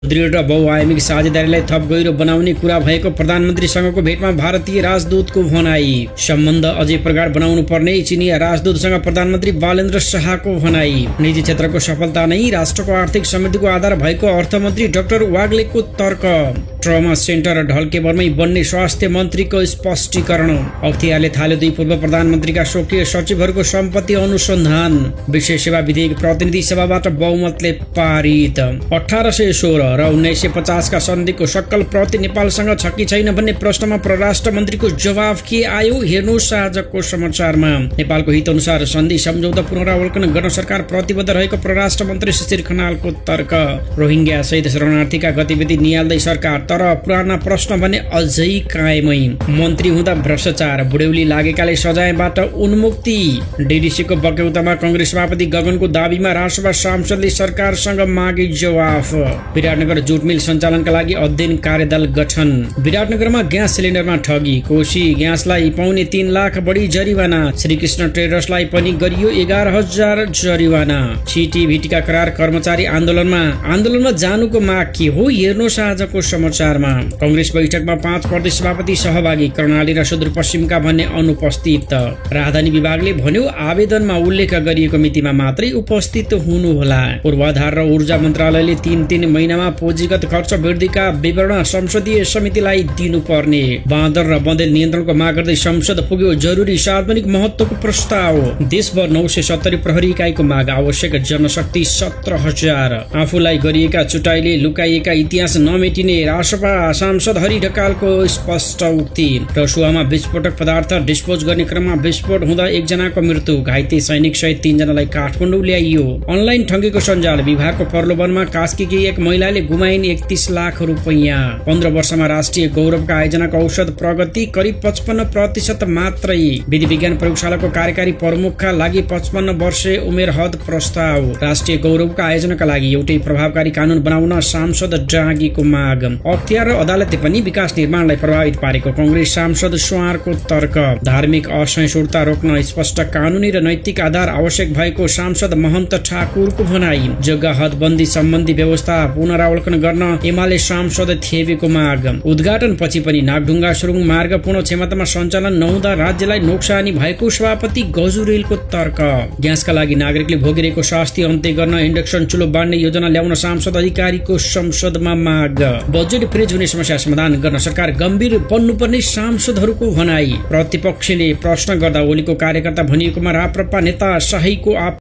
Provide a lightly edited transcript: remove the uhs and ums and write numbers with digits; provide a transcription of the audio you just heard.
दृढ र बहुआयामिक साझेदारीलाई थप गहिरो बनाउने कुरा भएको प्रधानमन्त्रीसँगको भेटमा भारतीय राजदूतको भनाई। सम्बन्ध अझै प्रगाढ बनाउनु पर्ने चिनिया राजदूतसँग प्रधानमन्त्री बालेन्द्र शाहको भनाई। निजी क्षेत्रको सफलता नै राष्ट्रको आर्थिक समृद्धिको आधार भएको अर्थमन्त्री डाक्टर वाग्लेको तर्क। ट्रमा सेन्टर ढल्केभरमै बन्ने स्वास्थ्य मन्त्रीको स्पष्टीकरण। अख्तियारले थाल्यो दुई पूर्व प्रधानमन्त्रीका स्वकीय सचिवहरूको सम्पत्ति अनुसन्धान। विशेष सेवा विधेयक प्रतिनिधि सभाबाट बहुमतले पारित। 1816 र 1950 का सन्धिको सक्कल प्रति नेपालसँग छ कि छैन भन्ने प्रश्नमा परराष्ट्र मन्त्रीको जवाफ के आयो, हेर्नुहोस् आजको समाचारमा। नेपालको हित अनुसार सन्धि सम्झौता पुनरावलोकन गर्न सरकार प्रतिबद्ध रहेको परराष्ट्र मन्त्री शिशिर खनालको तर्क। रोहिंग्या सहित शरणार्थीका गतिविधि निहाल्दै सरकार, तर पुराना प्रश्न भने अझै कायमै। मन्त्री हुँदा भ्रष्टाचार, बुढ्यौली लागेकाले सजायबाट उन्मुक्ति। डीडीसीको बक्यौतामा कंग्रेस सभापति गगनको दाबीमा राजसभा सांसदले सरकारसँग मागे जवाफ। विराटनगर जुट मिल सञ्चालनका लागि अध्ययन कार्यदल गठन। विराटनगरमा ग्यास सिलिन्डरमा ठगी, कोशी ग्यासलाई पाउने 3 लाख बढी जरिवाना। श्रीकृष्ण ट्रेडर्सलाई पनि गरियो 11,000 जरिवाना। छिटिभिटीका करार कर्मचारी आन्दोलनमा जानुको माग के हो, हेर्नुहोस् आजको समाचारमा। कंग्रेस बैठकमा 5 प्रदेश सभापति सहभागी, कर्णाली र सुदूरपश्चिमका भन्ने अनुपस्थित। राजधानी विभागले भन्यो आवेदनमा उल्लेख गरिएको मितिमा मात्रै उपस्थित हुनुहोला। पूर्वाधार र ऊर्जा मन्त्रालयले 3 महिनामा पुँजीगत खर्च वृद्धिका विवरण संसदीय समितिलाई दिनुपर्ने। बाँदर र बँदेल नियन्त्रणको माग गर्दै संसद पुग्यो जरुरी सार्वजनिक महत्त्वको प्रस्ताव। देशभर 970 प्रहरी इकाइको माग, आवश्यक जनशक्ति 17,000। आफूलाई गरिएका चुटाइले लुकाइएका इतिहास नमेटिने, रासपा सांसद हरि ढकालको स्पष्ट उक्ति। रसुवामा विस्फोटक पदार्थ डिस्पोज गर्ने क्रममा विस्फोट हुँदा 1 जनाको मृत्यु, घाइते सैनिक सहित 3 जनालाई काठमाडौँ ल्याइयो। अनलाइन ठगीको सञ्जाल, विभागको प्रलोभनमा कास्कीकी एक महिलाले गुमाइन् 31 लाख रुपैयाँ। 15 वर्षमा राष्ट्रिय गौरवका आयोजनाको औसत प्रगति करिब 55% मात्रै। विधि विज्ञान प्रयोगशालाको कार्यकारी प्रमुखका लागि 55 वर्ष उमेर हद प्रस्ताव। राष्ट्रिय गौरवका आयोजनाका लागि एउटै प्रभावकारी कानून बनाउन सांसद डाँगीको माग। अख्तियार र अदालतले पनि विकास निर्माणलाई प्रभावित पारेको कंग्रेस सांसद स्वारको तर्क। धार्मिक असहिष्णुता रोक्न स्पष्ट कानूनी र नैतिक आधार आवश्यक भएको सांसद महन्त ठाकुरको भनाई। जग्गा हदबन्दी सम्बन्धी व्यवस्था पुनरावलोकन गर्न एमाले सांसद थेबेको माग। उद्घाटन पछि पनि नागढुङ्गा सुरुङ मार्ग पूर्ण क्षमतामा सञ्चालन नहुँदा राज्यलाई नोक्सानी भएको सभापति गजुरेलको तर्क। ग्यासका लागि नागरिकले भोगिरहेको शास्ति अन्त्य गर्न इन्डक्सन चुलो बाँड्ने योजना ल्याउन सांसद अधिकारीको संसदमा माग। बजेट फ्रिज हुने समस्या समाधान गर्न सरकार गम्भीर बन्नुपर्ने सांसदहरूको भनाई। प्रतिपक्षले प्रश्न गर्दा ओलीको कार्यकर्ता भनिएकोमा राप्रपा नेता शाहीको